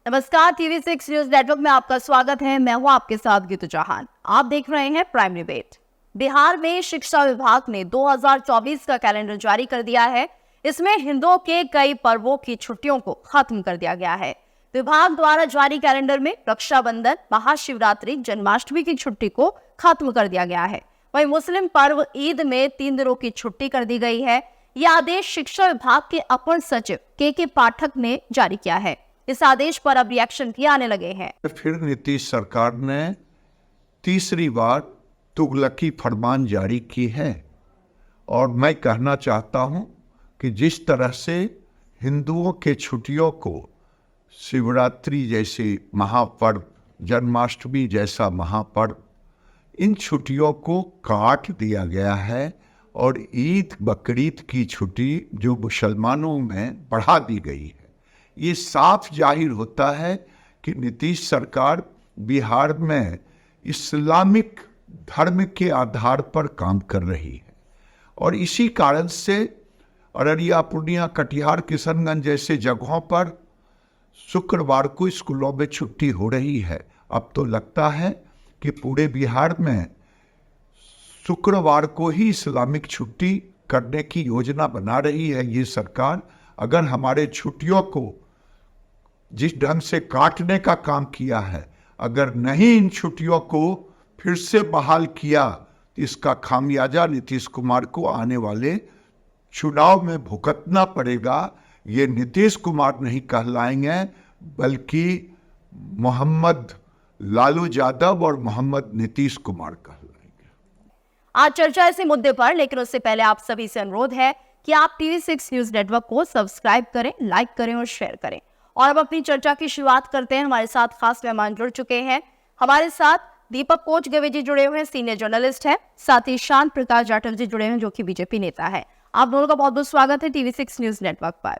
नमस्कार, TV6 news network में आपका स्वागत है। मैं हूं आपके साथ गीतू चौहान। आप देख रहे हैं प्राइम डिबेट। बिहार में शिक्षा विभाग ने 2024 का कैलेंडर जारी कर दिया है। इसमें हिंदुओं के कई पर्वों की छुट्टियों को खत्म कर दिया गया है। विभाग द्वारा जारी कैलेंडर में रक्षाबंधन, महाशिवरात्रि, जन्माष्टमी की छुट्टी को खत्म कर दिया गया है। वहीं मुस्लिम पर्व ईद में 3 दिनों की छुट्टी कर दी गई है। यह आदेश शिक्षा विभाग के अपर सचिव के पाठक ने जारी किया है। इस आदेश पर अब रिएक्शन भी आने लगे हैं। फिर नीतीश सरकार ने तीसरी बार तुगलकी फरमान जारी की है और मैं कहना चाहता हूं कि जिस तरह से हिंदुओं के छुट्टियों को शिवरात्रि जैसे महापर्व, जन्माष्टमी जैसा महापर्व, इन छुट्टियों को काट दिया गया है और ईद बकरीद की छुट्टी जो मुसलमानों में बढ़ा दी गई है। ये साफ जाहिर होता है कि नीतीश सरकार बिहार में इस्लामिक धर्म के आधार पर काम कर रही है और इसी कारण से अररिया, पूर्णिया, कटिहार, किशनगंज जैसे जगहों पर शुक्रवार को स्कूलों में छुट्टी हो रही है। अब तो लगता है कि पूरे बिहार में शुक्रवार को ही इस्लामिक छुट्टी करने की योजना बना रही है ये सरकार। अगर हमारे छुट्टियों को जिस ढंग से काटने का काम किया है, अगर नहीं इन छुट्टियों को फिर से बहाल किया तो इसका खामियाजा नीतीश कुमार को आने वाले चुनाव में भुगतना पड़ेगा। ये नीतीश कुमार नहीं कहलाएंगे बल्कि मोहम्मद लालू यादव और मोहम्मद नीतीश कुमार कहलाएंगे। आज चर्चा इसी मुद्दे पर, लेकिन उससे पहले आप सभी से अनुरोध है कि आप TV6 न्यूज नेटवर्क को सब्सक्राइब करें, लाइक करें और शेयर करें। और अब अपनी चर्चा की शुरुआत करते हैं। हमारे साथ खास मेहमान जुड़ चुके हैं। हमारे साथ दीपक कोच गवे जी जुड़े हुए हैं, सीनियर जर्नलिस्ट हैं। साथ ही शांत प्रकाश जाटव जी जुड़े हैं, जो कि बीजेपी नेता है। आप दोनों का बहुत बहुत स्वागत है TV6 न्यूज नेटवर्क पर।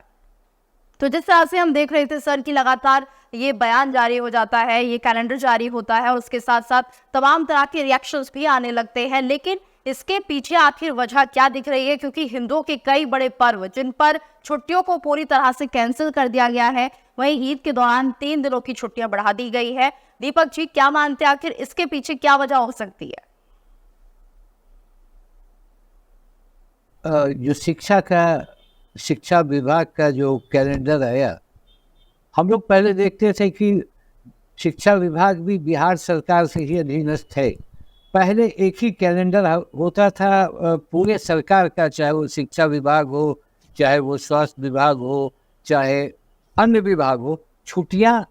तो जिस तरह से हम देख रहे थे सर कि लगातार ये बयान जारी हो जाता है, ये कैलेंडर जारी होता है और उसके साथ साथ तमाम तरह के रिएक्शंस भी आने लगते हैं, लेकिन इसके पीछे आखिर वजह क्या दिख रही है? क्योंकि हिंदुओं के कई बड़े पर्व जिन पर छुट्टियों को पूरी तरह से कैंसिल कर दिया गया है, वहीं ईद के दौरान 3 दिनों की छुट्टियां बढ़ा दी गई है। दीपक जी, क्या मानते हैं आखिर इसके पीछे क्या वजह हो सकती है? जो शिक्षा विभाग का जो कैलेंडर आया, हम लोग पहले देखते थे कि शिक्षा विभाग भी बिहार सरकार से ही अधीनस्थ है। पहले एक ही कैलेंडर होता था पूरे सरकार का, चाहे वो शिक्षा विभाग हो, चाहे वो स्वास्थ्य विभाग हो, चाहे अन्य विभाग हो, छुट्टियां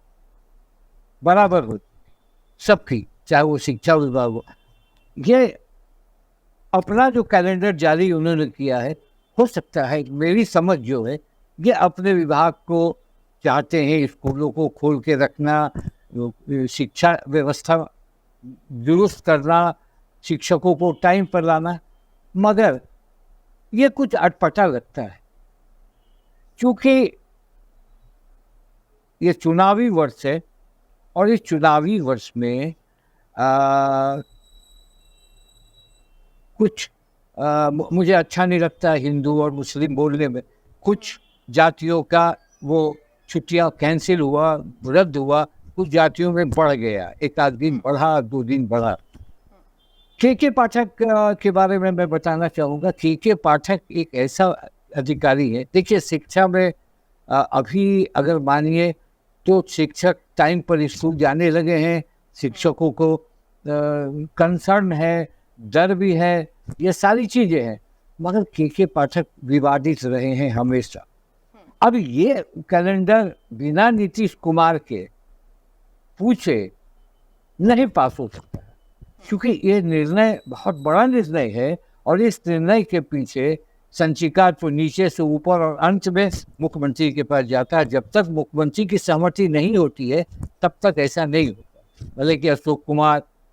बराबर होती सबकी, चाहे वो शिक्षा विभाग हो। ये अपना जो कैलेंडर जारी उन्होंने किया है, हो सकता है मेरी समझ जो है, ये अपने विभाग को चाहते हैं स्कूलों को खोल के रखना, शिक्षा व्यवस्था दुरुस्त करना, शिक्षकों को टाइम पर लाना, मगर ये कुछ अटपटा लगता है क्योंकि ये चुनावी वर्ष है और इस चुनावी वर्ष में कुछ मुझे अच्छा नहीं लगता हिंदू और मुस्लिम बोलने में। कुछ जातियों का वो छुट्टियां कैंसिल हुआ, रद्द हुआ, कुछ जातियों में बढ़ गया, एक आध दिन बढ़ा, 2 दिन बढ़ा। के पाठक के बारे में मैं बताना चाहूँगा। के पाठक एक ऐसा अधिकारी है, देखिए शिक्षा में अभी अगर मानिए तो शिक्षक टाइम पर स्कूल जाने लगे हैं, शिक्षकों को कंसर्न है, डर भी है, ये सारी चीज़ें हैं, मगर के पाठक विवादित रहे हैं हमेशा। अब ये कैलेंडर बिना नीतीश कुमार के पूछे नहीं पास हो सकता है, क्योंकि ये निर्णय बहुत बड़ा निर्णय है और इस निर्णय के पीछे संचिका तो नीचे से ऊपर और अंत में मुख्यमंत्री के पास जाता है। जब तक मुख्यमंत्री की सहमति नहीं होती है तब तक ऐसा नहीं होता। भले कि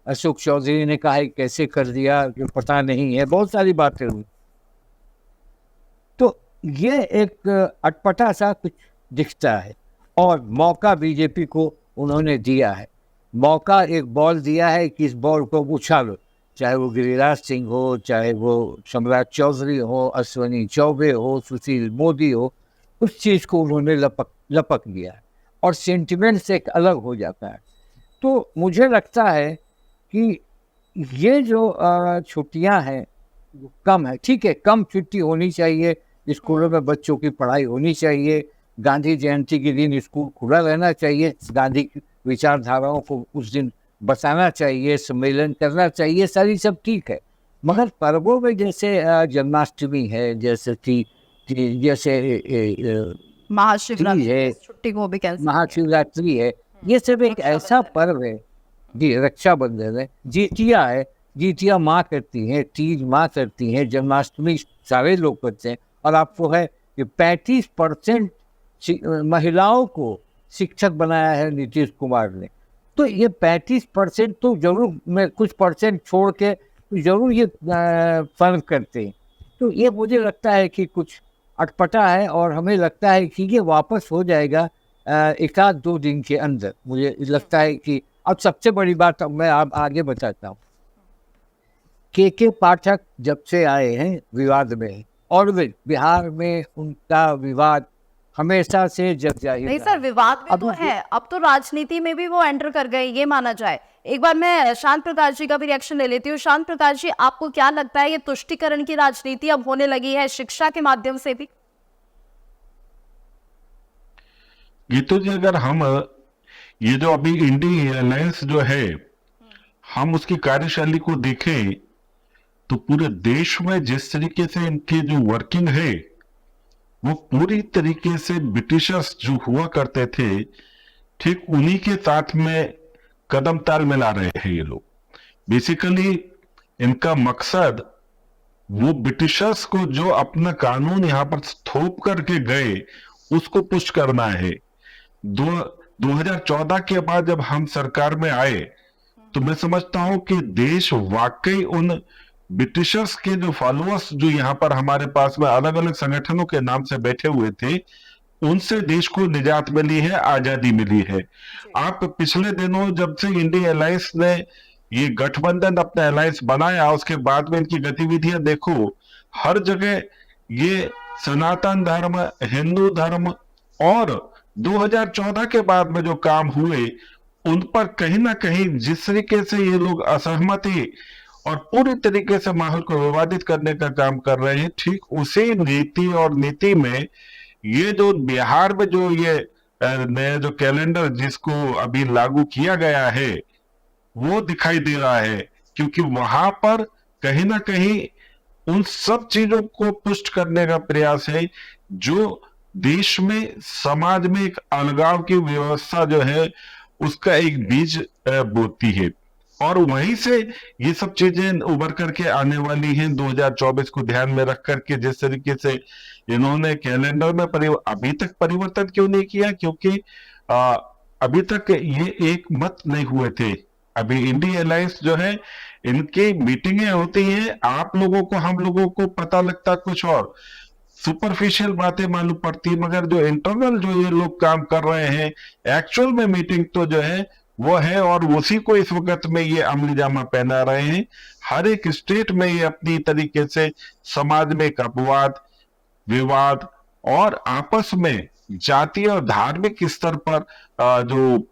अशोक चौधरी ने कहा कैसे कर दिया कि पता नहीं है, बहुत सारी बातें हुई। तो ये एक अटपटा सा कुछ दिखता है और मौका बीजेपी को उन्होंने दिया है। मौका एक बॉल दिया है कि इस बॉल को उछालो, चाहे वो गिरिराज सिंह हो, चाहे वो सम्राट चौधरी हो, अश्विनी चौबे हो, सुशील मोदी हो, उस चीज़ को उन्होंने लपक दिया है। और सेंटिमेंट से एक अलग हो जाता है। तो मुझे लगता है कि ये जो छुट्टियां हैं वो कम है, ठीक है, कम छुट्टी होनी चाहिए, स्कूलों में बच्चों की पढ़ाई होनी चाहिए, गांधी जयंती के दिन स्कूल खुला रहना चाहिए, गांधी की विचारधाराओं को उस दिन बताना चाहिए, सम्मेलन करना चाहिए, सारी सब ठीक है। मगर पर्वों में जैसे जन्माष्टमी है, जैसे जैसे महाशिवरात्रि है, इस छुट्टी को भी कैंसिल महाशिवरात्रि है, ये सब एक ऐसा पर्व है जी, रक्षाबंधन है, जितिया है, जितिया माँ करती हैं, तीज माँ करती हैं, जन्माष्टमी सारे लोग करते हैं। और आपको है कि 35% महिलाओं को शिक्षक बनाया है नीतीश कुमार ने। तो ये 35% तो जरूर, मैं कुछ परसेंट छोड़ के जरूर ये फर्क करते हैं। तो ये मुझे लगता है कि कुछ अटपटा है, और हमें लगता है कि ये वापस हो जाएगा एक आध 2 दिन के अंदर। मुझे लगता है कि अब सबसे बड़ी बात अब मैं आप आगे बताता हूँ। के पाठक जब से आए हैं विवाद में, और बिहार में उनका विवाद हमेशा से जग जाहिर नहीं रहा सर, है। विवाद भी अब तो है, अब तो राजनीति में भी वो एंटर कर गए, ये माना जाए। एक बार मैं शांत प्रकाश जी का भी रिएक्शन ले लेती हूँ। शांत प्रकाश जी, आपको क्या लगता है ये तुष्टीकरण की राजनीति अब होने लगी है शिक्षा के माध्यम से भी? गीतू जी, अगर हम ये जो अभी इंडी अलायंस जो है, हम उसकी कार्यशैली को देखें तो पूरे देश में जिस तरीके से इनकी जो वर्किंग है वो पूरी तरीके से ब्रिटिशर्स जो हुआ करते थे, ठीक उन्हीं के साथ में कदम ताल मिला रहे हैं ये लोग। बेसिकली इनका मकसद वो ब्रिटिशर्स को जो अपना कानून यहाँ पर थोप करके गए उसको पुश करना है। 2014 के बाद जब हम सरकार में आए तो मैं समझता हूं कि देश वाकई उन ब्रिटिशर्स के जो फॉलोअर्स जो यहाँ पर हमारे पास में अलग अलग संगठनों के नाम से बैठे हुए थे, उनसे देश को निजात मिली है, आजादी मिली है। आप पिछले दिनों जब से इंडिया अलायंस ने ये गठबंधन अपना अलायंस बनाया, उसके बाद में इनकी गतिविधियां देखो, हर जगह ये सनातन धर्म, हिंदू धर्म और 2014 के बाद में जो काम हुए उन पर कहीं ना कहीं जिस तरीके से ये लोग असहमति और पूरी तरीके से माहौल को विवादित करने का काम कर रहे हैं, ठीक उसी नीति और नीति में ये जो बिहार में जो ये नया जो कैलेंडर जिसको अभी लागू किया गया है वो दिखाई दे रहा है, क्योंकि वहां पर कहीं ना कहीं उन सब चीजों को पुष्ट करने का प्रयास है जो देश में, समाज में एक अलगाव की व्यवस्था जो है उसका एक बीज बोती है। और वहीं से ये सब चीजें उभर करके आने वाली हैं 2024 को ध्यान में रख करके। जिस तरीके से इन्होंने कैलेंडर में अभी तक परिवर्तन क्यों नहीं किया, क्योंकि अभी तक ये एक मत नहीं हुए थे। अभी इंडिया अलायंस जो है, इनकी मीटिंगें होती हैं, आप लोगों को, हम लोगों को पता लगता कुछ और, सुपरफिशियल बातें मालूम पड़ती, मगर जो इंटरनल जो ये लोग काम कर रहे हैं, एक्चुअल में मीटिंग तो जो है वो है, और उसी को इस वक्त में ये अमली जामा पहना रहे हैं। हर एक स्टेट में ये अपनी तरीके से समाज में एक अपवाद, विवाद और आपस में जातीय और धार्मिक स्तर पर जो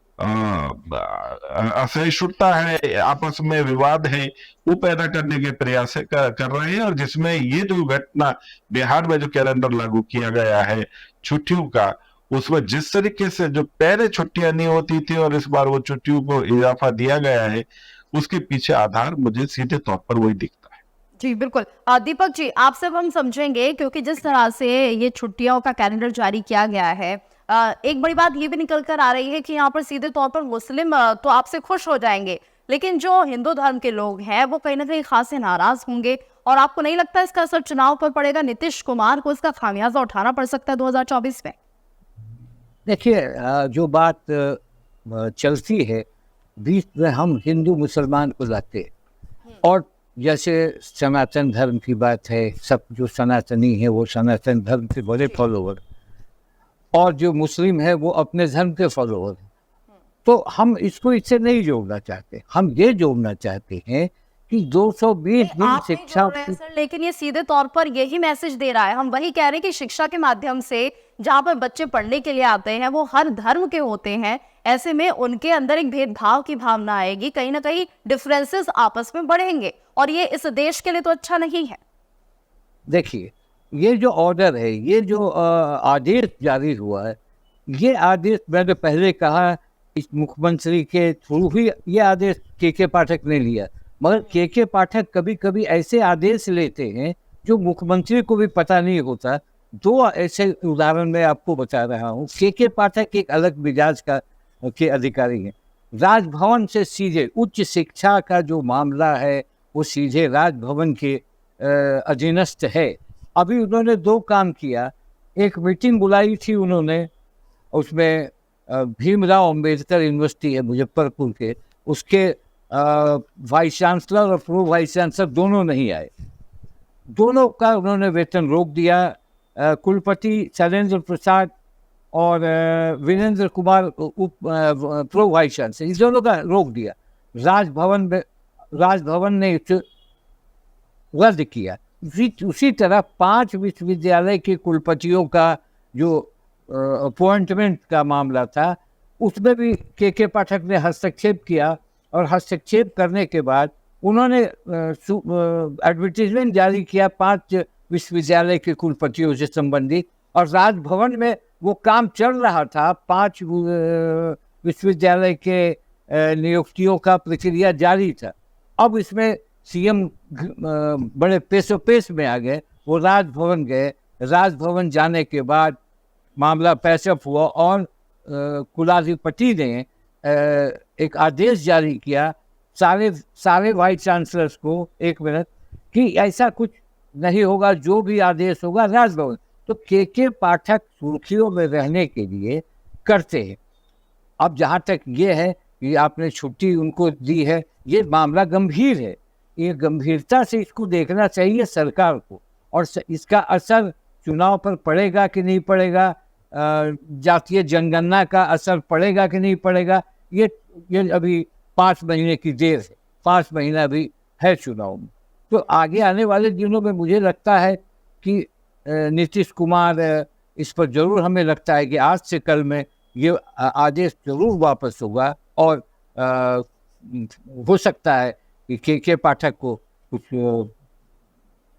असहिष्णुता है, आपस में विवाद है, वो पैदा करने के प्रयास कर रहे हैं। और जिसमें ये जो घटना बिहार में जो कैलेंडर लागू किया गया है छुट्टियों का, उसमें जिस तरीके से जो पहले छुट्टियां नहीं होती थी और इस बार वो छुट्टियों को इजाफा दिया गया है, उसके पीछे आधार मुझे सीधे तौर पर वही दिखता है। जी बिल्कुल। दीपक जी, आपसे हम समझेंगे, क्योंकि जिस तरह से ये छुट्टियों का कैलेंडर जारी किया गया है, एक बड़ी बात ये भी निकल कर आ रही है कि यहाँ पर सीधे तौर पर मुस्लिम तो आपसे खुश हो जाएंगे, लेकिन जो हिंदू धर्म के लोग हैं वो कहीं ना कहीं खासे नाराज होंगे। और आपको नहीं लगता इसका असर चुनाव पर पड़ेगा? नीतीश कुमार को इसका खामियाजा उठाना पड़ सकता है 2024 में। देखिए, जो बात चलती है बीच में, हम हिंदू मुसलमान को लाते हैं, और जैसे सनातन धर्म की बात है, सब जो सनातनी है वो सनातन धर्म के बड़े फॉलोवर, और जो मुस्लिम है वो अपने धर्म के फॉलोवर। तो हम इसको इससे नहीं जोड़ना चाहते, हम ये जोड़ना चाहते हैं कि 220 दिन आप नहीं शिक्षा जोड़ रहे हैं सर, लेकिन ये सीधे तौर पर यही मैसेज दे रहा है। हम वही कह रहे हैं कि शिक्षा के माध्यम से जहाँ पर बच्चे पढ़ने के लिए आते हैं वो हर धर्म के होते हैं, ऐसे में उनके अंदर एक भेदभाव की भावना आएगी, कहीं ना कहीं डिफरेंसेस आपस में बढ़ेंगे, और ये इस देश के लिए तो अच्छा नहीं है। देखिए, ये जो ऑर्डर है, ये जो आदेश जारी हुआ है, ये आदेश मैंने पहले कहा इस मुख्यमंत्री के थ्रू ही ये आदेश के पाठक ने लिया, मगर के पाठक कभी कभी ऐसे आदेश लेते हैं जो मुख्यमंत्री को भी पता नहीं होता। दो ऐसे उदाहरण मैं आपको बता रहा हूँ। के पाठक एक अलग मिजाज का के अधिकारी हैं। राजभवन से सीधे उच्च शिक्षा का जो मामला है वो सीधे राजभवन के अधीनस्थ है। अभी उन्होंने दो काम किया। एक मीटिंग बुलाई थी उन्होंने, उसमें भीमराव अंबेडकर यूनिवर्सिटी है मुजफ्फरपुर के, उसके वाइस चांसलर और प्रो वाइस चांसलर दोनों नहीं आए। दोनों का उन्होंने वेतन रोक दिया। कुलपति शैलेंद्र प्रसाद और वीरेंद्र कुमार उप प्रो वाइस चांसलर, इस दोनों का रोक दिया। राजभवन ने इसे रद्द किया। उसी तरह 5 विश्वविद्यालय के कुलपतियों का जो अपॉइंटमेंट का मामला था, उसमें भी के पाठक ने हस्तक्षेप किया, और हस्तक्षेप करने के बाद उन्होंने एडवर्टीजमेंट जारी किया 5 विश्वविद्यालय के कुलपतियों से संबंधित, और राजभवन में वो काम चल रहा था। 5 विश्वविद्यालय के नियुक्तियों का प्रक्रिया जारी था। अब इसमें सीएम बड़े पेश में आ गए, वो राजभवन गए। राजभवन जाने के बाद मामला पैशअप हुआ और कुलाधिपति ने एक आदेश जारी किया सारे वाइस चांसलर्स को, 1 मिनट, कि ऐसा कुछ नहीं होगा, जो भी आदेश होगा राजभवन। तो के पाठक सुर्खियों में रहने के लिए करते हैं। अब जहाँ तक ये है कि आपने छुट्टी उनको दी है, ये मामला गंभीर है। ये गंभीरता से इसको देखना चाहिए सरकार को, और इसका असर चुनाव पर पड़ेगा कि नहीं पड़ेगा, जातीय जनगणना का असर पड़ेगा कि नहीं पड़ेगा, ये अभी 5 महीने की देर है। 5 महीना भी है चुनाव में। तो आगे आने वाले दिनों में मुझे लगता है कि नीतीश कुमार इस पर जरूर, हमें लगता है कि आज से कल में ये आदेश जरूर वापस होगा, और हो सकता है कि के पाठक को कुछ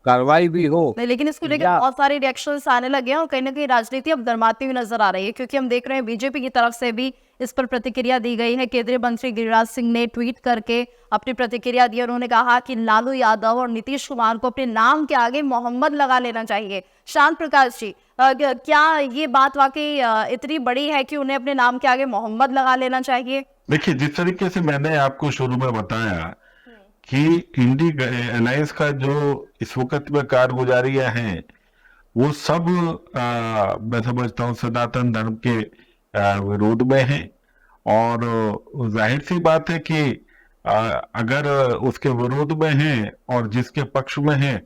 कार्रवाई भी हो। नहीं, लेकिन इसको लेकर बहुत सारे रिएक्शंस आने लगे हैं, और कहीं ना कहीं राजनीति अब गरमाती हुई नजर आ रही है, क्योंकि हम देख रहे हैं बीजेपी की तरफ से भी इस पर प्रतिक्रिया दी गई है। केंद्रीय मंत्री गिरिराज सिंह ने ट्वीट करके अपनी प्रतिक्रिया दी। उन्होंने कहा कि लालू यादव और नीतीश कुमार को अपने नाम के आगे मोहम्मद लगा लेना चाहिए। शांत प्रकाश जी, क्या ये बात वाकई इतनी बड़ी है कि उन्हें अपने नाम के आगे मोहम्मद लगा लेना चाहिए? देखिए, जिस तरीके से मैंने आपको शुरू में बताया कि इंडी अलायंस का जो इस वक्त में कारगुजारियां हैं, वो सब मैं समझता हूँ सनातन धर्म के विरोध में है। और जाहिर सी बात है कि अगर उसके विरोध में है और जिसके पक्ष में है,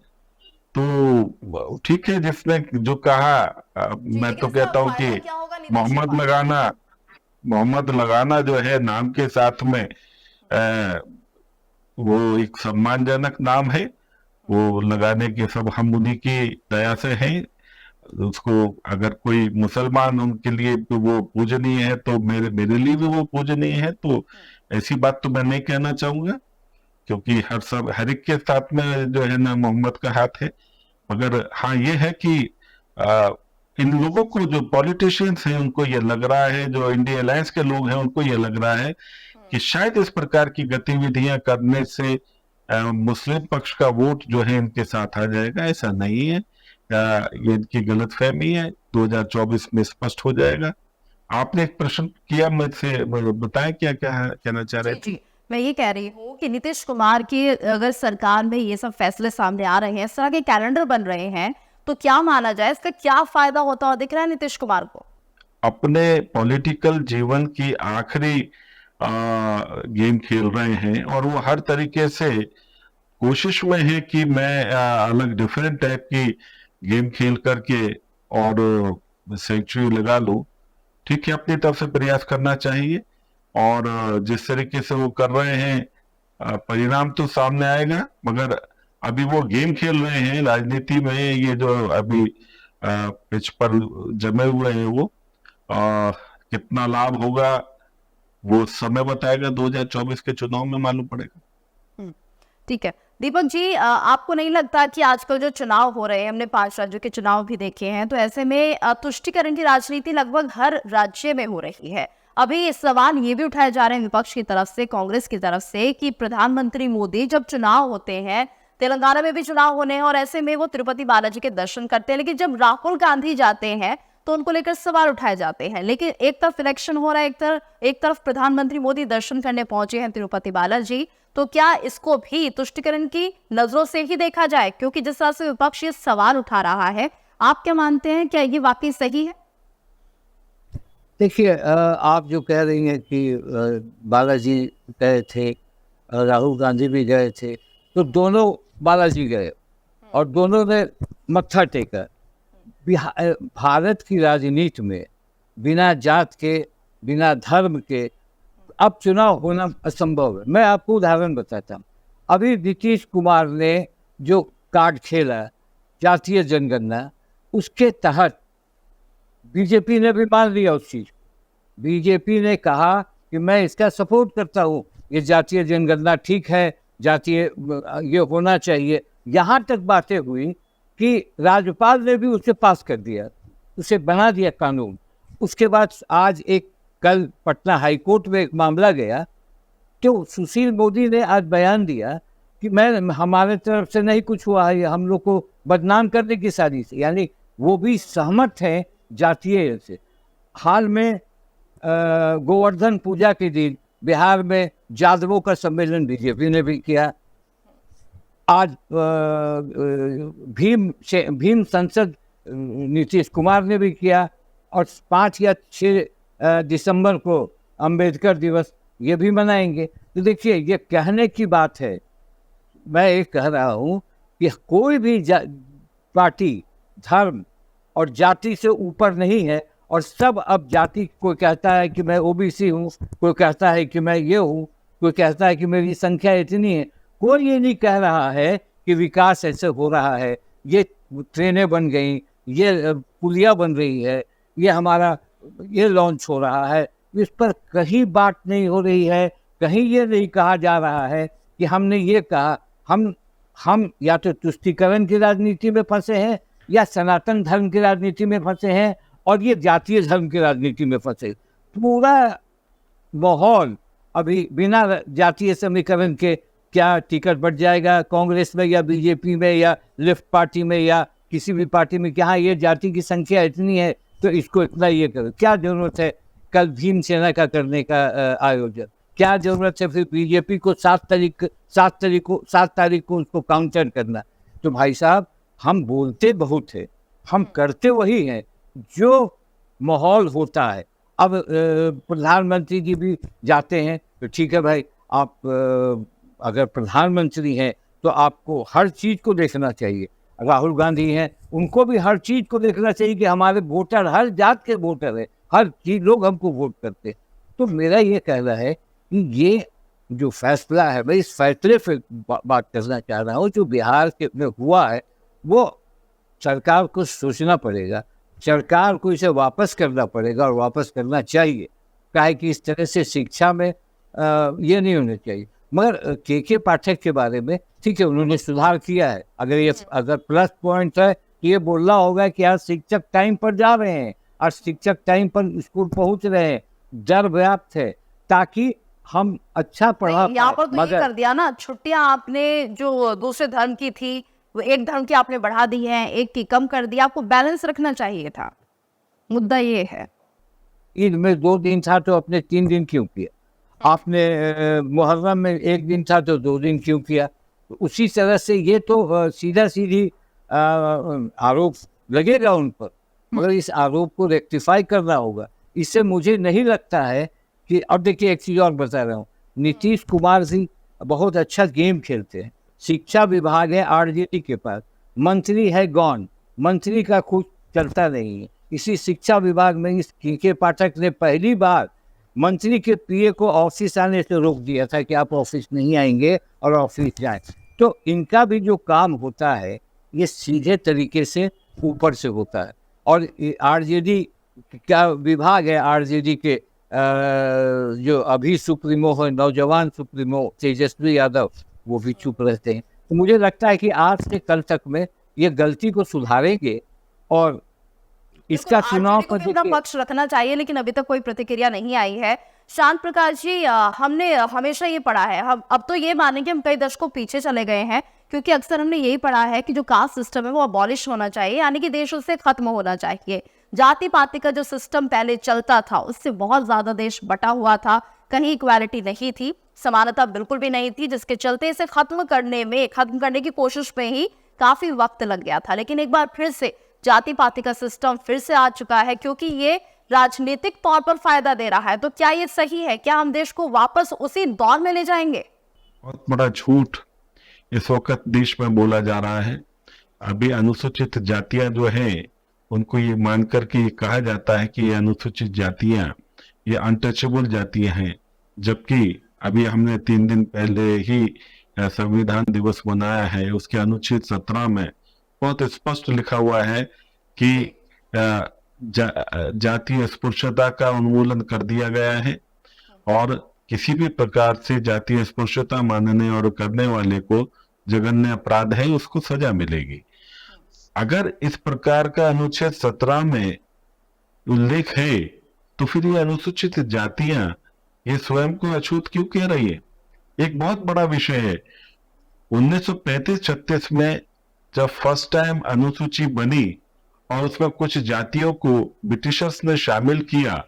तो ठीक है। जिसने जो कहा, मैं तो कहता हूँ कि मोहम्मद लगाना जो है नाम के साथ में, वो एक सम्मानजनक नाम है। वो लगाने के सब हम उन्हीं की दया से हैं। उसको अगर कोई मुसलमान उनके लिए तो वो पूजनीय है, तो मेरे लिए भी वो पूजनीय है। तो ऐसी बात तो मैं नहीं कहना चाहूंगा, क्योंकि हर एक के साथ में जो है ना मोहम्मद का हाथ है। मगर हाँ, ये है कि इन लोगों को, जो पॉलिटिशियंस हैं, उनको ये लग रहा है, जो इंडिया अलायंस के लोग हैं, उनको ये लग रहा है कि शायद इस प्रकार की गतिविधियां करने से मुस्लिम पक्ष का वोट जो है इनके साथ आ जाएगा। ऐसा नहीं है, ये इनकी गलतफहमी है। 2024 में स्पष्ट हो जाएगा। आपने एक प्रश्न किया मुझसे, बताएं क्या कहना चाह रहे थे? जी, मैं ये कह रही हूँ कि नीतीश कुमार की अगर सरकार में ये सब फैसले सामने आ रहे हैं, इस तरह के कैलेंडर बन रहे हैं, तो क्या माना जाए, इसका क्या फायदा होता हुआ दिख रहा है नीतीश कुमार को? अपने पॉलिटिकल जीवन की आखिरी गेम खेल रहे हैं, और वो हर तरीके से कोशिश में है कि मैं अलग डिफरेंट टाइप की गेम खेल करके और सेंचुरी लगा लूं। ठीक है, अपनी तरफ से प्रयास करना चाहिए। और जिस तरीके से वो कर रहे हैं, परिणाम तो सामने आएगा, मगर अभी वो गेम खेल रहे हैं राजनीति में, ये जो अभी पिच पर जमे हुए हैं वो कितना लाभ होगा वो समय बताएगा, 2024 के चुनाव में मालूम पड़ेगा। ठीक है दीपक जी, आपको नहीं लगता कि आजकल जो चुनाव हो रहे हैं, हमने 5 राज्यों के चुनाव भी देखे हैं, तो ऐसे में तुष्टीकरण की राजनीति लगभग हर राज्य में हो रही है। अभी सवाल ये भी उठाए जा रहे हैं विपक्ष की तरफ से, कांग्रेस की तरफ से, कि प्रधानमंत्री मोदी जब चुनाव होते हैं, तेलंगाना में भी चुनाव होने हैं और ऐसे में वो तिरुपति बालाजी के दर्शन करते हैं, लेकिन जब राहुल गांधी जाते हैं तो उनको लेकर सवाल उठाए जाते हैं। लेकिन एक तरफ इलेक्शन हो रहा है, एक तरफ प्रधानमंत्री मोदी दर्शन करने पहुंचे हैं तिरुपति बालाजी, तो क्या इसको भी तुष्टीकरण की नजरों से ही देखा जाए? क्योंकि जिस तरह से विपक्ष ये सवाल उठा रहा है, आप क्या मानते हैं, क्या ये वाकई सही है? देखिए, आप जो कह रही हैं कि बालाजी गए थे, राहुल गांधी भी गए थे, तो दोनों बालाजी गए और दोनों ने मत्था टेका। भारत की राजनीति में बिना जात के, बिना धर्म के अब चुनाव होना असंभव है। मैं आपको उदाहरण बताता हूँ। अभी नीतीश कुमार ने जो कार्ड खेला जातीय जनगणना, उसके तहत बीजेपी ने भी मान लिया उस चीज। बीजेपी ने कहा कि मैं इसका सपोर्ट करता हूँ, ये जातीय जनगणना ठीक है, जातीय ये होना चाहिए। यहाँ तक बातें हुई कि राज्यपाल ने भी उसे पास कर दिया, उसे बना दिया कानून। उसके बाद आज कल पटना हाईकोर्ट में एक मामला गया, तो सुशील मोदी ने आज बयान दिया कि हमारे तरफ से नहीं कुछ हुआ है, हम लोग को बदनाम करने की साजिश से, यानी वो भी सहमत हैं जातीय से। हाल में गोवर्धन पूजा के दिन बिहार में जादवों का सम्मेलन बीजेपी ने भी किया। आज भीम संसद नीतीश कुमार ने भी किया, और 5 या 6 दिसंबर को अंबेडकर दिवस ये भी मनाएंगे। तो देखिए, ये कहने की बात है। मैं ये कह रहा हूँ कि कोई भी पार्टी धर्म और जाति से ऊपर नहीं है, और सब अब जाति, कोई कहता है कि मैं ओबीसी हूँ, कोई कहता है कि मैं ये हूँ, कोई कहता है कि मेरी संख्या इतनी है। कोई ये नहीं कह रहा है कि विकास ऐसे हो रहा है, ये ट्रेनें बन गई, ये पुलिया बन रही है, ये हमारा ये लॉन्च हो रहा है। इस पर कहीं बात नहीं हो रही है, कहीं ये नहीं कहा जा रहा है कि हमने ये कहा। हम या तो तुष्टीकरण की राजनीति में फंसे हैं, या सनातन धर्म की राजनीति में फंसे हैं, और ये जातीय धर्म की राजनीति में फंसे। पूरा माहौल अभी बिना जातीय समीकरण के क्या टिकट बढ़ जाएगा कांग्रेस में या बीजेपी में या लेफ्ट पार्टी में या किसी भी पार्टी में कि हाँ ये जाति की संख्या इतनी है तो इसको इतना ये करो। क्या जरूरत है कल भीम सेना का करने का आयोजन? क्या जरूरत है फिर बीजेपी को 7 तारीख को उसको काउंटर करना? तो भाई साहब, हम बोलते बहुत है, हम करते वही हैं जो माहौल होता है। अब प्रधानमंत्री जी भी जाते हैं तो ठीक है भाई, आप अगर प्रधानमंत्री हैं तो आपको हर चीज़ को देखना चाहिए। राहुल गांधी हैं, उनको भी हर चीज़ को देखना चाहिए कि हमारे वोटर हर जात के वोटर हैं, हर चीज लोग हमको वोट करते हैं। तो मेरा ये कहना है कि ये जो फैसला है, मैं इस फैसले पे बात करना चाह रहा हूँ जो बिहार के में हुआ है, वो सरकार को सोचना पड़ेगा, सरकार को इसे वापस करना पड़ेगा और वापस करना चाहिए। काहे कि इस तरह से शिक्षा में ये नहीं होना चाहिए। मगर के पाठक के बारे में ठीक है, उन्होंने सुधार किया है। अगर प्लस पॉइंट है तो ये बोलना होगा कि आज शिक्षक टाइम पर जा रहे हैं और शिक्षक टाइम पर स्कूल पहुंच रहे हैं, डर व्याप्त है, ताकि हम अच्छा पढ़ा। यहाँ पर तो ये कर दिया ना, छुट्टियां आपने जो दूसरे धर्म की थी वो एक धर्म की आपने बढ़ा दी है, एक की कम कर दिया। आपको बैलेंस रखना चाहिए था, मुद्दा ये है। ईद में 2 दिन था तो अपने 3 दिन क्यों किया? आपने मुहर्रम में 1 दिन था तो 2 दिन क्यों किया? उसी तरह से ये तो सीधी आरोप लगेगा उन पर, मगर इस आरोप को रेक्टिफाई करना होगा। इससे मुझे नहीं लगता है कि, अब देखिए एक चीज़ और बता रहा हूँ, नीतीश कुमार जी बहुत अच्छा गेम खेलते हैं। शिक्षा विभाग है आरजेडी के पास, मंत्री है गौन, मंत्री का कुछ चलता नहीं है। इसी शिक्षा विभाग में इस के पाठक ने पहली बार मंत्री के पीए को ऑफिस आने से रोक दिया था कि आप ऑफिस नहीं आएंगे और ऑफिस जाएं। तो इनका भी जो काम होता है ये सीधे तरीके से ऊपर से होता है। और आरजेडी का विभाग है, आरजेडी के जो अभी सुप्रीमो है, नौजवान सुप्रीमो तेजस्वी यादव, वो भी चुप रहते हैं। तो मुझे लगता है कि आज से कल तक में ये गलती को सुधारेंगे और इसका चुनाव को भी अपना पक्ष रखना चाहिए, लेकिन अभी तक कोई प्रतिक्रिया नहीं आई है। शांत प्रकाश जी, हमने हमेशा ये पढ़ा है, हम अब तो ये माने कि हम कई दशकों पीछे चले गए हैं, क्योंकि अक्सर हमने यही पढ़ा है कि जो कास्ट सिस्टम है वो अबॉलिश होना चाहिए, यानी कि देश उससे खत्म होना चाहिए। जाति पाति का जो सिस्टम पहले चलता था उससे बहुत ज्यादा देश बटा हुआ था, कहीं इक्वालिटी नहीं थी, समानता बिल्कुल भी नहीं थी, जिसके चलते इसे खत्म करने की कोशिश में ही काफी वक्त लग गया था। लेकिन एक बार फिर से जाति पाति का सिस्टम फिर से आ चुका है, क्योंकि ये राजनीतिक तौर पर फायदा दे रहा है। तो क्या ये सही है? क्या हम देश को वापस उसी दौर में ले जाएंगे? बहुत बड़ा झूठ इस वक्त देश में बोला जा रहा है। अभी अनुसूचित जातियां जो हैं उनको ये मानकर के ये कहा जाता है कि ये अनुसूचित जातियां ये अनटचेबल जातियां हैं, जबकि अभी हमने 3 दिन पहले ही संविधान दिवस मनाया है। उसके अनुच्छेद 17 में बहुत स्पष्ट लिखा हुआ है कि जातीय अस्पृश्यता का उन्मूलन कर दिया गया है और किसी भी प्रकार से जातीय अस्पृश्यता मानने और करने वाले को जघन्य अपराध है, उसको सजा मिलेगी। अगर इस प्रकार का अनुच्छेद 17 में उल्लेख है तो फिर ये अनुसूचित जातियां ये स्वयं को अछूत क्यों कह रही है? एक बहुत बड़ा विषय है। 1935-36 में जब फर्स्ट टाइम अनुसूची बनी और उसमें कुछ जातियों को ब्रिटिशर्स ने शामिल किया,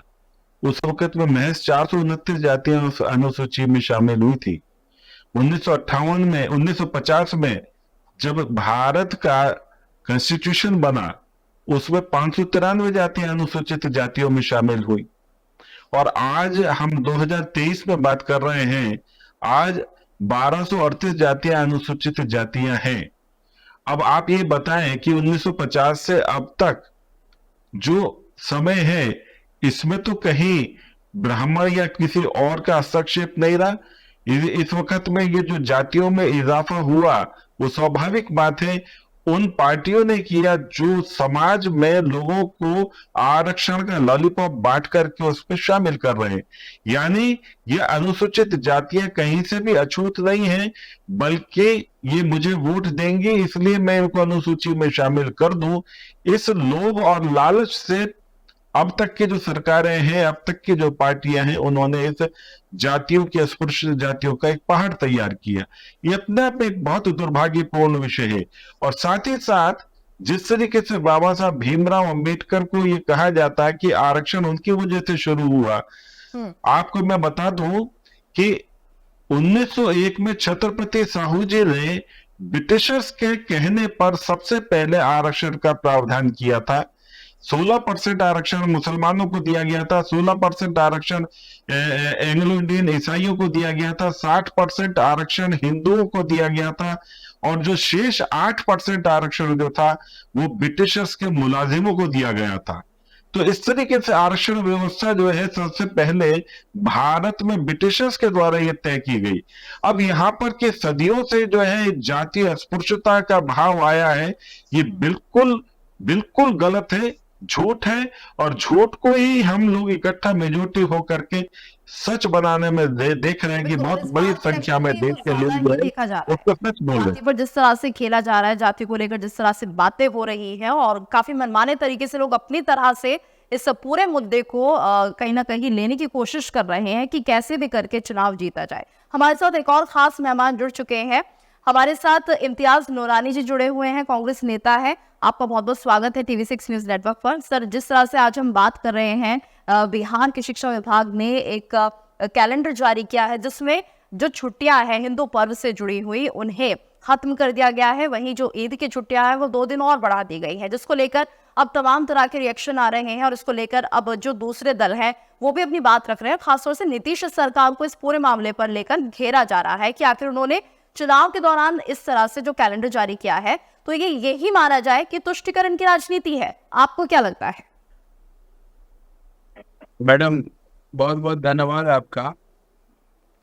उस वक्त में महज 429 जातियां उस अनुसूची में शामिल हुई थी। 1950 में जब भारत का कॉन्स्टिट्यूशन बना उसमें 593 जातियां अनुसूचित जातियों में शामिल हुई और आज हम 2023 में बात कर रहे हैं, आज 1238 जातियां अनुसूचित जातियां हैं। अब आप ये बताएं कि 1950 से अब तक जो समय है इसमें तो कहीं ब्राह्मण या किसी और का हस्तक्षेप नहीं रहा। इस वक्त में ये जो जातियों में इजाफा हुआ वो स्वाभाविक बात है उन पार्टियों ने किया जो समाज में लोगों को आरक्षण का लॉलीपॉप बांट करके उसमें शामिल कर रहे हैं। यानी ये अनुसूचित जातियां कहीं से भी अछूत नहीं है, बल्कि ये मुझे वोट देंगे इसलिए मैं इनको अनुसूची में शामिल कर दूं, इस लोभ और लालच से अब तक की जो सरकारें हैं, अब तक की जो पार्टियां हैं, उन्होंने इस जातियों की अस्पृश्य जातियों का एक पहाड़ तैयार किया। ये अपने आप में एक बहुत दुर्भाग्यपूर्ण विषय है। और साथ ही साथ जिस तरीके से बाबा साहब भीमराव अंबेडकर को ये कहा जाता है कि आरक्षण उनकी वजह से शुरू हुआ, आपको मैं बता दूं कि 1901 में छत्रपति साहू जी ने ब्रिटिशर्स के कहने पर सबसे पहले आरक्षण का प्रावधान किया था। 16% आरक्षण मुसलमानों को दिया गया था, 16% आरक्षण एंग्लो इंडियन ईसाइयों को दिया गया था, 60% आरक्षण हिंदुओं को दिया गया था और जो शेष 8% आरक्षण जो था वो ब्रिटिशर्स के मुलाजिमों को दिया गया था। तो इस तरीके से आरक्षण व्यवस्था जो है सबसे पहले भारत में ब्रिटिशर्स के द्वारा ये तय की गई। अब यहाँ पर के सदियों से जो है जातीय अस्पृश्यता का भाव आया है, ये बिल्कुल बिल्कुल गलत है, झूठ है और झूठ को ही हम लोग इकट्ठा मेजोरिटी होकर के सच बनाने में देख रहे हैं कि बहुत बड़ी संख्या में देश के लोग जो है उसको सच बोल रहे हैं। पर जिस तरह से खेला जा रहा है, जाति को लेकर जिस तरह से बातें हो रही हैं और काफी मनमाने तरीके से लोग अपनी तरह से इस पूरे मुद्दे को कहीं ना कहीं लेने की कोशिश कर रहे हैं कि कैसे भी करके चुनाव जीता जाए। हमारे साथ एक और खास मेहमान जुड़ चुके हैं। हमारे साथ इम्तियाज नूरानी जी जुड़े हुए हैं, कांग्रेस नेता है। आपका बहुत बहुत स्वागत है TV6 न्यूज नेटवर्क पर। सर, जिस तरह से आज हम बात कर रहे हैं, बिहार के शिक्षा विभाग ने एक कैलेंडर जारी किया है जिसमें जो छुट्टियां हैं हिंदू पर्व से जुड़ी हुई उन्हें खत्म कर दिया गया है। वहीं जो ईद की छुट्टियां हैं वो 2 दिन और बढ़ा दी गई है, जिसको लेकर अब तमाम तरह के रिएक्शन आ रहे हैं और इसको लेकर अब जो दूसरे दल हैं वो भी अपनी बात रख रहे हैं। खासतौर से नीतीश सरकार को इस पूरे मामले पर लेकर घेरा जा रहा है कि आखिर उन्होंने चुनाव के दौरान इस तरह से जो कैलेंडर जारी किया है तो ये यही माना जाए कि तुष्टीकरण की राजनीति है। आपको क्या लगता है? मैडम, बहुत बहुत धन्यवाद आपका।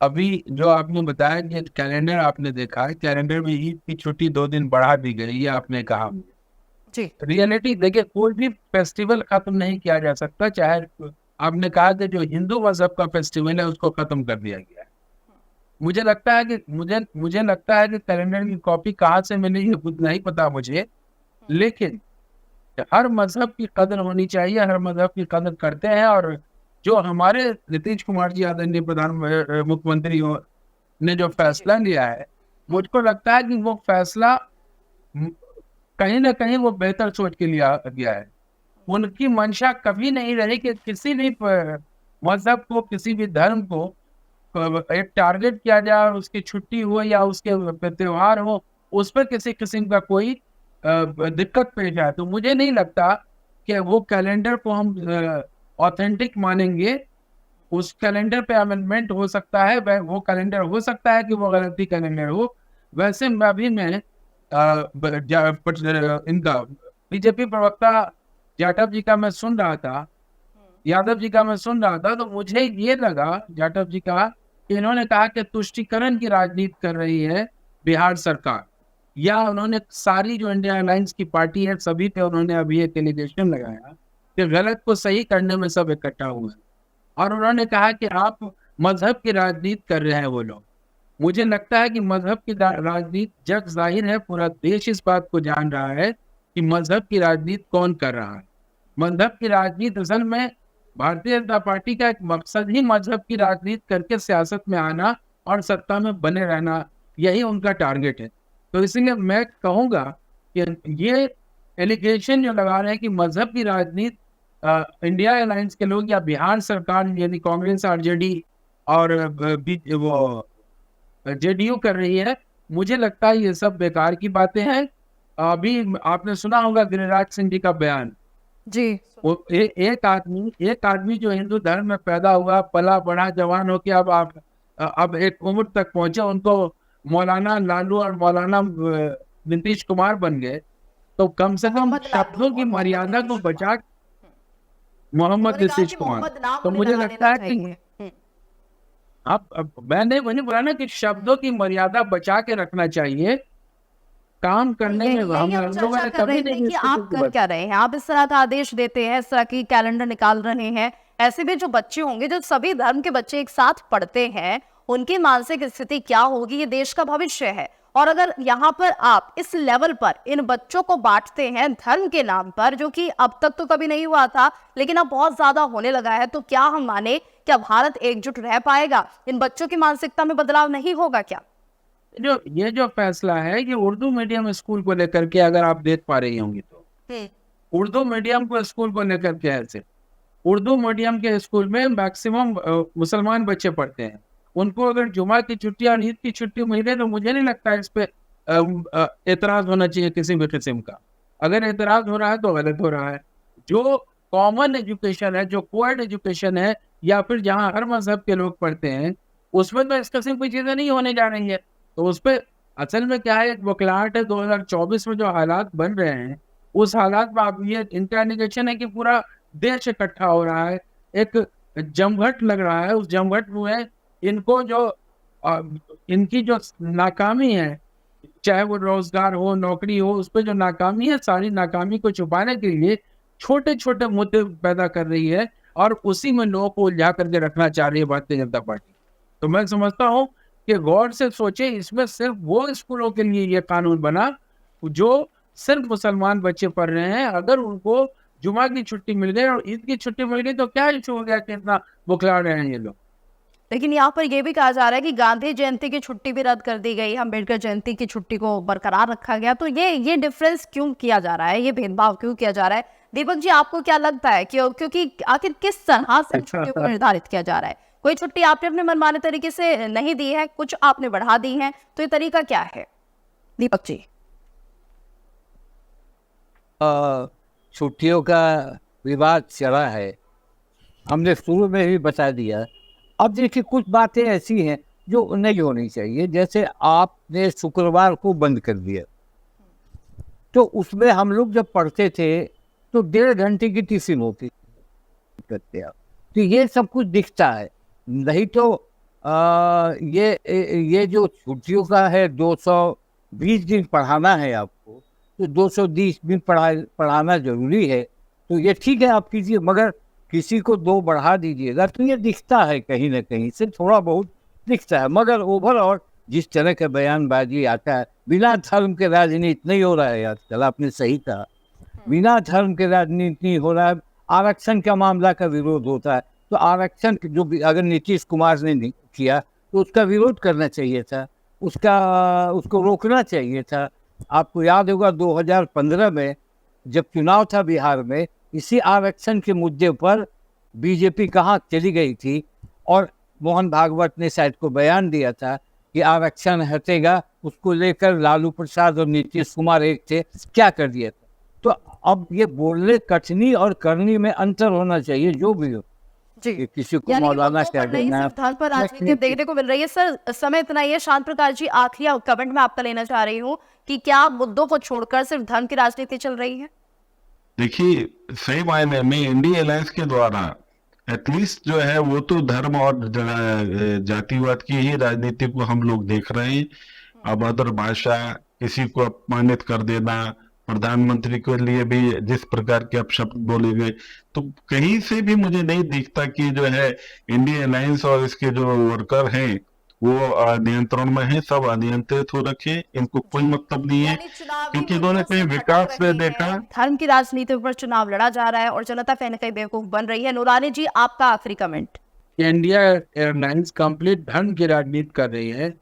अभी जो आपने बताया कि कैलेंडर आपने देखा है, कैलेंडर में ईद की छुट्टी 2 दिन बढ़ा दी गई, ये आपने कहा। जी रियलिटी देखिए, कोई भी फेस्टिवल खत्म नहीं किया जा सकता, चाहे आपने कहा कि जो हिंदू मजहब का फेस्टिवल है उसको खत्म कर दिया गया है। मुझे लगता है कि मुझे लगता है कि कैलेंडर की कॉपी कहाँ से मिली है खुद नहीं पता मुझे, लेकिन हर मजहब की कदर होनी चाहिए, हर मजहब की कदर करते हैं। और जो हमारे नीतीश कुमार जी आदरणीय मुख्यमंत्री ने जो फैसला लिया है, मुझको लगता है कि वो फैसला कहीं ना कहीं वो बेहतर सोच के लिया गया है। उनकी मंशा कभी नहीं रही कि किसी भी मजहब को, किसी भी धर्म को एक टारगेट किया जाए और उसकी छुट्टी हो या उसके त्योहार हो, उस पर किसी किस्म का कोई दिक्कत पेश आए। तो मुझे नहीं लगता कि वो कैलेंडर को हम ऑथेंटिक मानेंगे। उस कैलेंडर पे अमेंडमेंट हो सकता है, वो कैलेंडर हो सकता है कि वो गलती कैलेंडर हो। वैसे मैं इनका बीजेपी प्रवक्ता जाटव जी का मैं सुन रहा था, यादव जी का मैं सुन रहा था, तो मुझे ये लगा जाटव जी का कि इन्होंने कहा कि तुष्टीकरण की राजनीति कर रही है बिहार सरकार, या उन्होंने सारी जो इंडिया अलायंस की पार्टी है सभी पे उन्होंने अभी एक एलिगेशन लगाया कि गलत को सही करने में सब इकट्ठा हुए हैं। और उन्होंने कहा कि आप मजहब की राजनीति कर रहे हैं वो लोग। मुझे लगता है कि मजहब की राजनीति जग जाहिर है, पूरा देश इस बात को जान रहा है कि मजहब की राजनीति कौन कर रहा है। मजहब की राजनीति असल में भारतीय जनता पार्टी का एक मकसद ही मजहब की राजनीति करके सियासत में आना और सत्ता में बने रहना, यही उनका टारगेट है। तो इसलिए मैं कहूँगा कि ये एलिगेशन जो लगा रहे हैं कि मजहब की राजनीति इंडिया अलायंस के लोग या बिहार सरकार यानी कांग्रेस आरजेडी और वो जेडीयू कर रही है, मुझे लगता है ये सब बेकार की बातें हैं। अभी आपने सुना होगा गिरिराज सिंह जी का बयान। जी वो एक आदमी जो हिंदू धर्म में पैदा हुआ, पला बढ़ा, जवान हो के अब एक उम्र तक पहुंचे, उनको मौलाना लालू और मौलाना नीतीश कुमार बन गए। तो कम से कम मोहम्मद लालू शब्दों की और मोहम्मद मर्यादा को नीतीश बचा उन्होंने मोहम्मद कहा नीतीश कि कुमार। मोहम्मद नाम तो उन्हें मुझे लगा लगता लेना है कि चाहिए। अब मैंने वही बोला ना कि शब्दों की मर्यादा बचा के रखना चाहिए। काम करने में यही हम हम लोगों चर्चा ने कर कभी रहे थे नहीं कि आप कर क्या रहे हैं, आप इस तरह का आदेश देते हैं, इस तरह की कैलेंडर निकाल रहे हैं। ऐसे भी जो बच्चे होंगे, जो सभी धर्म के बच्चे एक साथ पढ़ते हैं, उनकी मानसिक स्थिति क्या होगी, ये देश का भविष्य है। और अगर यहाँ पर आप इस लेवल पर इन बच्चों को बांटते हैं धर्म के नाम पर, जो कि अब तक तो कभी नहीं हुआ था लेकिन अब बहुत ज्यादा होने लगा है, तो क्या हम माने, क्या भारत एकजुट रह पाएगा? इन बच्चों की मानसिकता में बदलाव नहीं होगा क्या? ये जो फैसला है ये उर्दू मीडियम स्कूल को लेकर के, अगर आप देख पा रही होंगी तो उर्दू मीडियम को स्कूल को लेकर के ऐसे उर्दू मीडियम के स्कूल में मैक्सिमम मुसलमान बच्चे पढ़ते हैं। उनको अगर जुमा की छुट्टी और ईद की छुट्टी मिले तो मुझे नहीं लगता इस पे एतराज होना चाहिए किसी भी किस्म का। अगर एतराज हो रहा है तो गलत हो रहा है। जो कॉमन एजुकेशन है, जो कोएड एजुकेशन है, या फिर जहाँ हर मजहब के लोग पढ़ते हैं, उसमें तो इस किस्म की चीजें नहीं होने जा रही है। तो उस पर असल में क्या है, एक बौखलाहट है। 2024 में जो हालात बन रहे हैं, उस हालात में आप ये इनका इंडिकेशन है कि पूरा देश इकट्ठा हो रहा है, एक जमघट लग रहा है। उस जमघट में इनको जो इनकी जो नाकामी है, चाहे वो रोजगार हो, नौकरी हो, उस पर जो नाकामी है, सारी नाकामी को छुपाने के लिए छोटे छोटे मुद्दे पैदा कर रही है और उसी में लोगों को उलझा करके रखना चाह रही है भारतीय जनता पार्टी। तो मैं समझता हूँ कि गौर से सोचे, इसमें सिर्फ वो स्कूलों के लिए ये कानून बना जो सिर्फ मुसलमान बच्चे पढ़ रहे हैं। अगर उनको जुमा की छुट्टी मिल गई और ईद की छुट्टी मिल गई तो क्या इशू हो गया कि इतना बुखला रहे हैं ये लोग। लेकिन यहाँ पर यह भी कहा जा रहा है कि गांधी जयंती की छुट्टी भी रद्द कर दी गई, अम्बेडकर जयंती की छुट्टी को बरकरार रखा गया। तो ये डिफरेंस क्यों किया जा रहा है, ये भेदभाव क्यों किया जा रहा है? दीपक जी, आपको क्या लगता है क्योंकि आखिर किस तरह से छुट्टियों को निर्धारित किया जा रहा है? कोई छुट्टी आपने अपने मनमाने तरीके से नहीं दी है, कुछ आपने बढ़ा दी है, तो ये तरीका क्या है दीपक जी? छुट्टियों का विवाद चला है, हमने शुरू में ही बता दिया। अब देखिए, कुछ बातें ऐसी हैं जो नहीं होनी चाहिए। जैसे आपने शुक्रवार को बंद कर दिया, तो उसमें हम लोग जब पढ़ते थे तो 1.5 घंटे की टिफिन होती करते आप, तो ये सब कुछ दिखता है। नहीं तो ये जो छुट्टियों का है 220 दिन पढ़ाना है आपको, तो 220 दिन पढ़ाना जरूरी है, तो ये ठीक है आप कीजिए, मगर किसी को 2 बढ़ा दीजिएगा तो ये दिखता है कहीं ना कहीं से, थोड़ा बहुत दिखता है। मगर ओवरऑल जिस तरह का बयानबाजी आता है, बिना धर्म के राजनीति नहीं हो रहा है आजकल, आपने सही कहा, बिना धर्म के राजनीति नहीं हो रहा है। आरक्षण का मामला का विरोध होता है, तो आरक्षण जो अगर नीतीश कुमार ने नहीं किया तो उसका विरोध करना चाहिए था, उसको रोकना चाहिए था। आपको याद होगा 2015 में जब चुनाव था बिहार में, इसी आरक्षण के मुद्दे पर बीजेपी कहाँ चली गई थी, और मोहन भागवत ने शायद को बयान दिया था कि आरक्षण हटेगा, उसको लेकर लालू प्रसाद और नीतीश कुमार एक थे, क्या कर दिया था। तो अब ये बोलने कथनी और करनी में अंतर होना चाहिए, जो भी हो। जी, किसी को यानी मौलाना मुद्दों कह पर नहीं, देना, सिर्फ धर्म पर राजनीति देखने को मिल रही है। सर समय इतना ही है, शांत प्रकाश जी आखिरी कमेंट में आपका लेना चाह रही हूँ कि क्या मुद्दों को छोड़कर सिर्फ धर्म की राजनीति चल रही है? देखिए, सही मायने में इंडिया अलायंस के द्वारा एटलीस्ट जो है वो तो धर्म और जातिवाद की ही राजनीति को हम लोग देख रहे हैं। अब अदर भाषा, किसी को अपमानित कर देना, प्रधानमंत्री के लिए भी जिस प्रकार के अपशब्द बोले गए, तो कहीं से भी मुझे नहीं दिखता कि जो है इंडिया अलायंस और इसके जो वर्कर हैं वो नियंत्रण में है। सब अनियंत्रित हो रखे, इनको कोई मतलब नहीं है, यानी चुनावी क्योंकि इन्होंने कहीं विकास में देखा। धर्म की राजनीति पर चुनाव लड़ा जा रहा है और जनता कहीं ना कहीं बेवकूफ बन रही है। नूरानी जी आपका आखिरी कमेंट। इंडिया एयरलाइंस कंप्लीट धर्म की राजनीति कर रही है,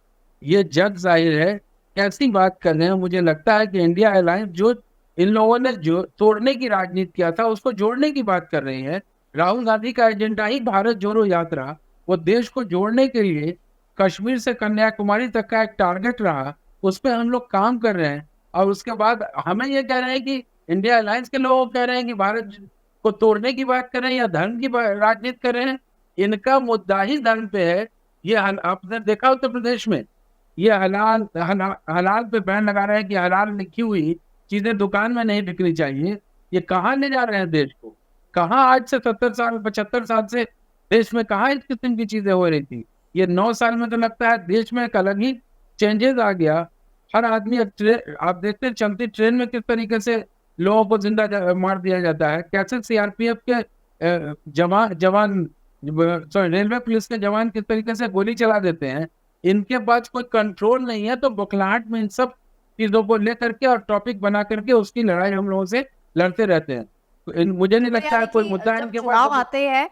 ये जग जाहिर है। कैसी बात कर रहे हैं? मुझे लगता है कि इंडिया एयरलाइंस जो इन लोगों ने जो तोड़ने की राजनीति किया था उसको जोड़ने की बात कर रही है। राहुल गांधी का एजेंडा ही भारत जोड़ो यात्रा, वो देश को जोड़ने के लिए कश्मीर से कन्याकुमारी तक का एक टारगेट रहा, उस पर हम लोग काम कर रहे हैं। और उसके बाद हमें ये कह रहे हैं कि इंडिया अलायंस के लोग कह रहे हैं कि भारत को तोड़ने की बात कर रहे हैं या धर्म की राजनीति कर रहे हैं। इनका मुद्दा ही धर्म पे है। ये आपने देखा उत्तर प्रदेश में ये हलाल पे बैन लगा रहे हैं कि हलाल लिखी हुई चीजें दुकान में नहीं बिकनी चाहिए। ये कहाँ ले जा रहे हैं देश को? कहाँ आज से 70 साल 75 साल से देश में कहाँ इस किस्म की चीजें हो रही थी? ये 9 साल में तो लगता है देश में एक अलग ही चेंजेस आ गया। हर आदमी आप देखते हैं चलती ट्रेन में किस तरीके से लोगों को जिंदा मार दिया जाता है, कैसे सीआरपीएफ के जवान रेलवे पुलिस के जवान किस तरीके से गोली चला देते हैं। इनके पास कोई कंट्रोल नहीं है, तो बुखलाहट में इन सब चीजों को लेकर के और टॉपिक बना करके उसकी लड़ाई हम लोगों से लड़ते रहते हैं। तो मुझे नहीं लगता है कोई मुद्दा जब इनके चुनाव पास। आते हैं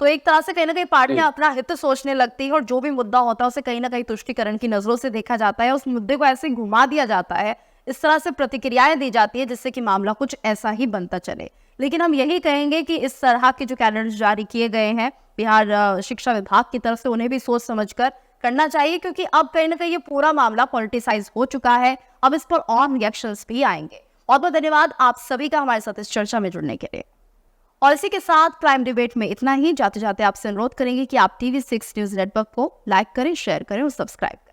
तो एक तरह से कहीं ना कहीं पार्टियां अपना हित सोचने लगती है और जो भी मुद्दा होता है उसे कहीं ना कहीं तुष्टीकरण की नजरों से देखा जाता है, उस मुद्दे को ऐसे घुमा दिया जाता है, इस तरह से प्रतिक्रियाएं दी जाती है जिससे कि मामला कुछ ऐसा ही बनता चले। लेकिन हम यही कहेंगे कि इस तरह के जो कैलेंडर जारी किए गए हैं बिहार शिक्षा विभाग की तरफ से, उन्हें भी सोच समझकर करना चाहिए, क्योंकि अब कहीं ना कहीं ये पूरा मामला पॉलिटिसाइज हो चुका है। अब इस पर और रिएक्शंस भी आएंगे। बहुत बहुत धन्यवाद आप सभी का हमारे साथ इस चर्चा में जुड़ने के लिए। और इसी के साथ प्राइम डिबेट में इतना ही। जाते जाते आपसे अनुरोध करेंगे कि आप TV6 न्यूज नेटवर्क को लाइक करें, शेयर करें और सब्सक्राइब करें।